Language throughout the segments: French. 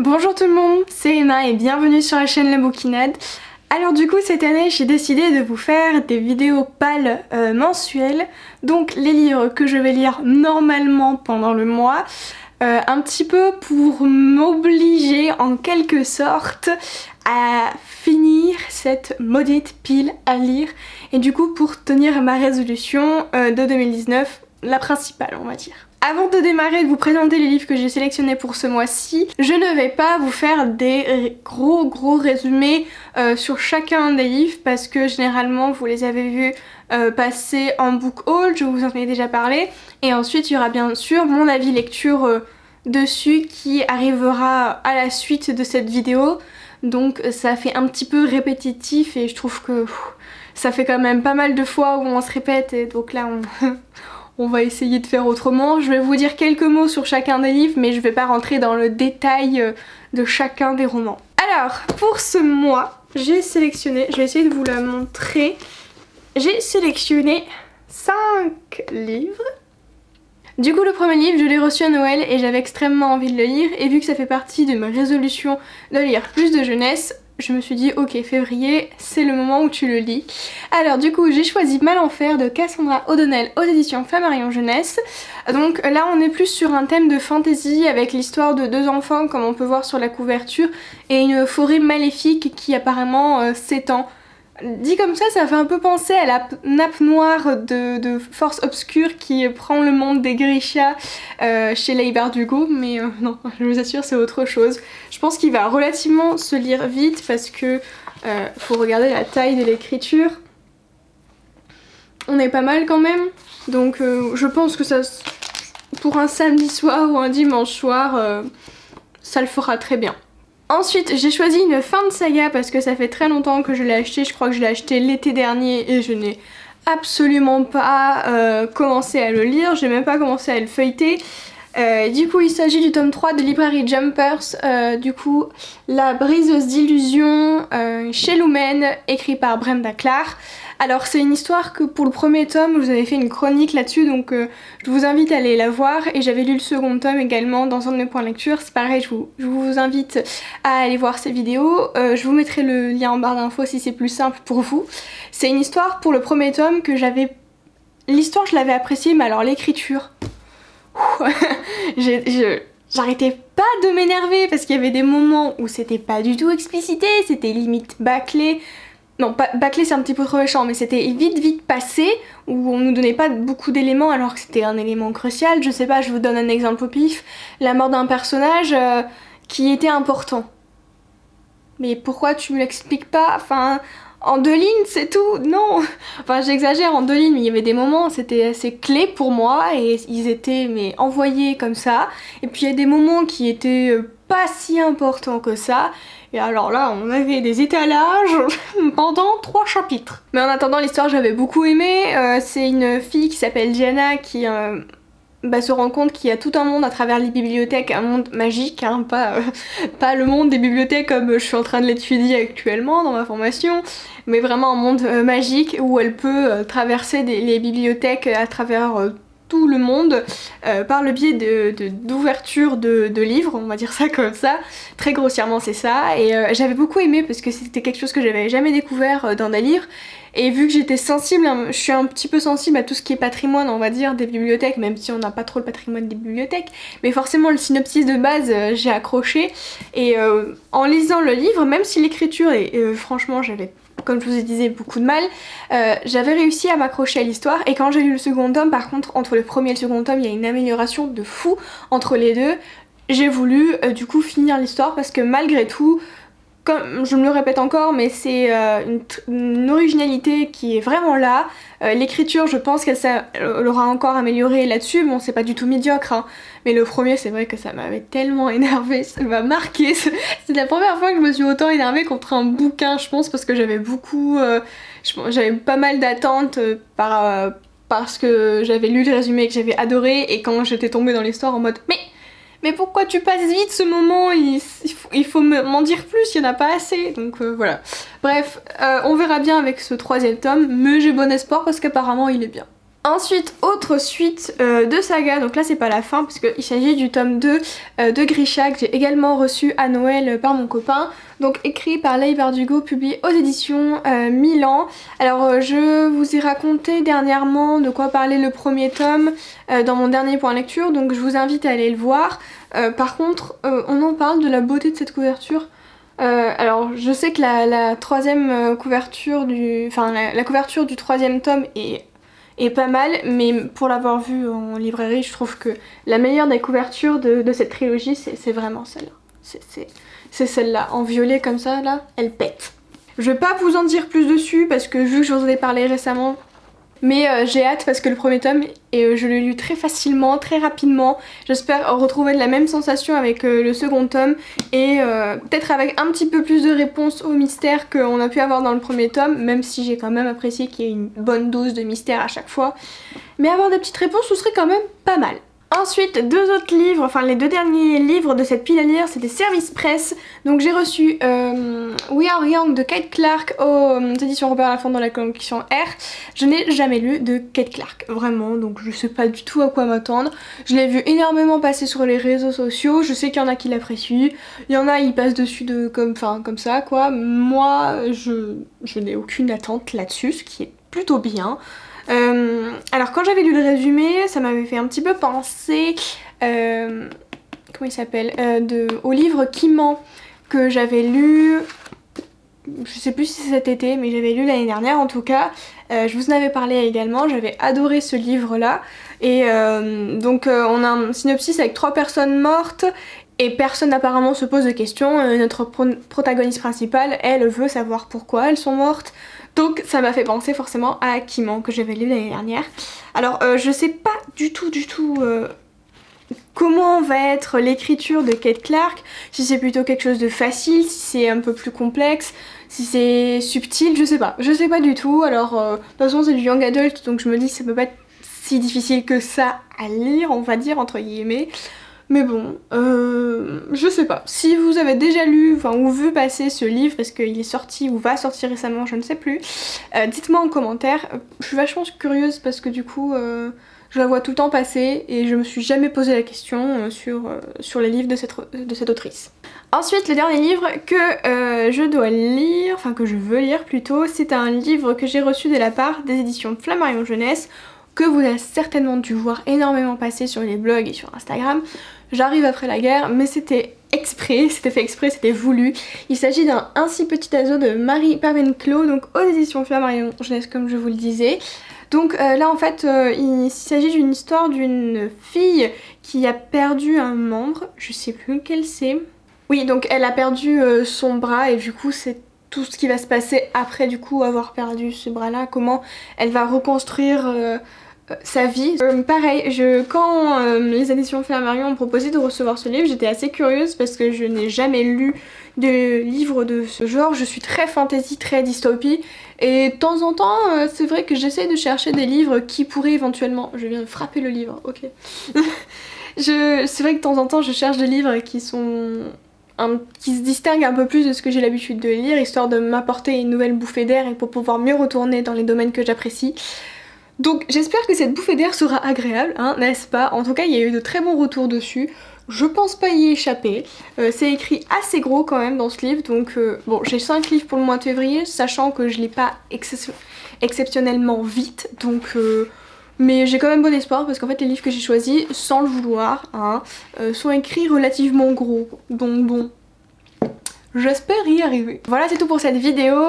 Bonjour tout le monde, c'est Emma et bienvenue sur la chaîne La Bouquinade. Alors du coup cette année j'ai décidé de vous faire des vidéos pâles mensuelles, donc les livres que je vais lire normalement pendant le mois, un petit peu pour m'obliger en quelque sorte à finir cette maudite pile à lire et du coup pour tenir ma résolution de 2019, la principale on va dire. Avant de démarrer et de vous présenter les livres que j'ai sélectionnés pour ce mois-ci, je ne vais pas vous faire des gros résumés sur chacun des livres parce que généralement vous les avez vus passer en book haul, je vous en ai déjà parlé, et ensuite il y aura bien sûr mon avis lecture dessus qui arrivera à la suite de cette vidéo, donc ça fait un petit peu répétitif et je trouve que ça fait quand même pas mal de fois où on se répète et donc là on va essayer de faire autrement. Je vais vous dire quelques mots sur chacun des livres, mais je vais pas rentrer dans le détail de chacun des romans. Alors, pour ce mois, j'ai sélectionné, je vais essayer de vous la montrer, j'ai sélectionné 5 livres. Du coup, le premier livre, je l'ai reçu à Noël et j'avais extrêmement envie de le lire, et vu que ça fait partie de ma résolution de lire plus de jeunesse, je me suis dit ok, février c'est le moment où tu le lis. Alors du coup j'ai choisi Mal en Fer de Cassandra O'Donnell aux éditions Flammarion Jeunesse. Donc là on est plus sur un thème de fantasy avec l'histoire de deux enfants comme on peut voir sur la couverture et une forêt maléfique qui apparemment s'étend. Dit comme ça fait un peu penser à la nappe noire de Force Obscure qui prend le monde des Grisha chez Leigh Bardugo, mais non, je vous assure c'est autre chose. Je pense qu'il va relativement se lire vite parce que faut regarder la taille de l'écriture. On est pas mal quand même, donc je pense que ça, pour un samedi soir ou un dimanche soir, ça le fera très bien. Ensuite j'ai choisi une fin de saga parce que ça fait très longtemps que je l'ai acheté, je crois que je l'ai acheté l'été dernier et je n'ai absolument pas commencé à le lire, j'ai même pas commencé à le feuilleter. Du coup il s'agit du tome 3 de Librairie Jumpers, du coup La briseuse d'illusions chez Lumen, écrit par Brenda Clark. Alors c'est une histoire que pour le premier tome je vous avais fait une chronique là-dessus, donc je vous invite à aller la voir, et j'avais lu le second tome également dans un de mes points de lecture, c'est pareil, je vous invite à aller voir ces vidéos, je vous mettrai le lien en barre d'infos si c'est plus simple pour vous. C'est une histoire pour le premier tome que l'histoire je l'avais appréciée, mais alors l'écriture... J'arrêtais pas de m'énerver parce qu'il y avait des moments où c'était pas du tout explicité, c'était limite bâclé. Non, pas bâclé c'est un petit peu trop méchant, mais c'était vite passé, où on nous donnait pas beaucoup d'éléments alors que c'était un élément crucial. Je sais pas, je vous donne un exemple au pif. La mort d'un personnage qui était important. Mais pourquoi tu me l'expliques pas? Enfin... En 2 lignes, c'est tout, non. Enfin, j'exagère en 2 lignes, mais il y avait des moments, c'était assez clé pour moi et ils étaient envoyés comme ça. Et puis il y a des moments qui étaient pas si importants que ça. Et alors là, on avait des étalages pendant 3 chapitres. Mais en attendant, l'histoire j'avais beaucoup aimé. C'est une fille qui s'appelle Diana qui... se rend compte qu'il y a tout un monde à travers les bibliothèques, un monde magique, hein, pas le monde des bibliothèques comme je suis en train de l'étudier actuellement dans ma formation, mais vraiment un monde magique où elle peut traverser les bibliothèques à travers tout le monde par le biais d'ouverture de livres, on va dire ça comme ça, très grossièrement c'est ça, et j'avais beaucoup aimé parce que c'était quelque chose que j'avais jamais découvert dans des livres. Et vu que j'étais sensible, je suis un petit peu sensible à tout ce qui est patrimoine, on va dire, des bibliothèques, même si on n'a pas trop le patrimoine des bibliothèques, mais forcément le synopsis de base, j'ai accroché, et en lisant le livre, même si l'écriture, franchement j'avais, comme je vous ai dit, beaucoup de mal, j'avais réussi à m'accrocher à l'histoire, et quand j'ai lu le second tome, par contre, entre le premier et le second tome, il y a une amélioration de fou entre les deux. J'ai voulu du coup finir l'histoire parce que malgré tout, comme je me le répète encore, mais c'est une originalité qui est vraiment là. L'écriture, je pense qu'elle aura encore amélioré là-dessus. Bon, c'est pas du tout médiocre, hein. Mais le premier, c'est vrai que ça m'avait tellement énervé, ça m'a marqué. C'est la première fois que je me suis autant énervée contre un bouquin, je pense, parce que j'avais j'avais pas mal d'attentes parce que j'avais lu le résumé que j'avais adoré, et quand j'étais tombée dans l'histoire en mode mais pourquoi tu passes vite ce moment, il faut m'en dire plus, il n'y en a pas assez, donc voilà. Bref, on verra bien avec ce 3e tome, mais j'ai bon espoir parce qu'apparemment il est bien. Ensuite, autre suite de saga, donc là c'est pas la fin parce qu'il s'agit du tome 2 de Grisha que j'ai également reçu à Noël par mon copain. Donc écrit par Leigh Bardugo, publié aux éditions Milan. Alors je vous ai raconté dernièrement de quoi parlait le premier tome dans mon dernier point lecture, donc je vous invite à aller le voir. Par contre, on en parle de la beauté de cette couverture. Alors je sais que la troisième couverture la couverture du troisième tome est pas mal, mais pour l'avoir vue en librairie, je trouve que la meilleure des couvertures de cette trilogie, c'est vraiment celle-là. C'est celle-là, en violet comme ça, là, elle pète. Je vais pas vous en dire plus dessus parce que vu que je vous en ai parlé récemment, mais j'ai hâte parce que le premier tome, je l'ai lu très facilement, très rapidement. J'espère retrouver la même sensation avec le second tome et peut-être avec un petit peu plus de réponses aux mystères qu'on a pu avoir dans le premier tome, même si j'ai quand même apprécié qu'il y ait une bonne dose de mystère à chaque fois. Mais avoir des petites réponses, ce serait quand même pas mal. Ensuite, deux autres livres, enfin les deux derniers livres de cette pile à lire, c'est des services presse. Donc j'ai reçu We Are Young de Kate Clark aux éditions Robert Laffont dans la collection R. Je n'ai jamais lu de Kate Clark, vraiment, donc je sais pas du tout à quoi m'attendre. Je l'ai vu énormément passer sur les réseaux sociaux, je sais qu'il y en a qui l'apprécient, il y en a ils passent dessus comme ça quoi. Moi, je n'ai aucune attente là-dessus, ce qui est plutôt bien. Alors quand j'avais lu le résumé, ça m'avait fait un petit peu penser comment il s'appelle au livre Qui ment que j'avais lu, je sais plus si c'est cet été, mais j'avais lu l'année dernière en tout cas. Je vous en avais parlé également, j'avais adoré ce livre là et donc on a un synopsis avec 3 personnes mortes et personne apparemment se pose de questions. Notre protagoniste principale, elle veut savoir pourquoi elles sont mortes. Donc ça m'a fait penser forcément à Qui ment que j'avais lu l'année dernière. Alors je sais pas du tout comment va être l'écriture de Kate Clark, si c'est plutôt quelque chose de facile, si c'est un peu plus complexe, si c'est subtil, je sais pas du tout. Alors de toute façon c'est du young adult donc je me dis que ça peut pas être si difficile que ça à lire, on va dire entre guillemets. Mais bon, je sais pas. Si vous avez déjà lu ou vu passer ce livre, est-ce qu'il est sorti ou va sortir récemment, je ne sais plus, dites-moi en commentaire. Je suis vachement curieuse parce que du coup, je la vois tout le temps passer et je me suis jamais posé la question sur les livres de cette autrice. Ensuite, le dernier livre que je dois lire, que je veux lire plutôt, c'est un livre que j'ai reçu de la part des éditions Flammarion Jeunesse, que vous avez certainement dû voir énormément passer sur les blogs et sur Instagram. J'arrive après la guerre, mais c'était fait exprès, c'était voulu. Il s'agit d'un Ainsi petit oiseau de Marie Pavenclo, donc aux éditions Flammarion Jeunesse comme je vous le disais. Donc là en fait il s'agit d'une histoire d'une fille qui a perdu un membre, je sais plus lequel c'est. Oui, donc elle a perdu son bras et du coup c'est tout ce qui va se passer après du coup avoir perdu ce bras là, comment elle va reconstruire sa vie. Pareil, quand les éditions Flammarion ont proposé de recevoir ce livre, j'étais assez curieuse parce que je n'ai jamais lu de livre de ce genre. Je suis très fantasy, très dystopie et de temps en temps c'est vrai que j'essaie de chercher des livres qui pourraient éventuellement... Je viens de frapper le livre, ok. C'est vrai que de temps en temps je cherche des livres qui sont... qui se distinguent un peu plus de ce que j'ai l'habitude de lire, histoire de m'apporter une nouvelle bouffée d'air et pour pouvoir mieux retourner dans les domaines que j'apprécie. Donc j'espère que cette bouffée d'air sera agréable, hein, n'est-ce pas? En tout cas il y a eu de très bons retours dessus, je pense pas y échapper. C'est écrit assez gros quand même dans ce livre, donc bon, j'ai 5 livres pour le mois de février, sachant que je lis pas exceptionnellement vite, donc... mais j'ai quand même bon espoir parce qu'en fait les livres que j'ai choisis, sans le vouloir, hein, sont écrits relativement gros, donc bon... J'espère y arriver. Voilà, c'est tout pour cette vidéo.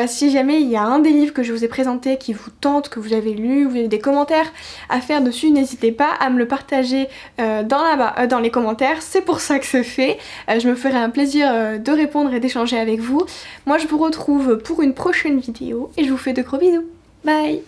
Si jamais il y a un des livres que je vous ai présenté qui vous tente, que vous avez lu, vous avez des commentaires à faire dessus, n'hésitez pas à me le partager dans les commentaires. C'est pour ça que c'est fait. Je me ferai un plaisir de répondre et d'échanger avec vous. Moi je vous retrouve pour une prochaine vidéo et je vous fais de gros bisous. Bye!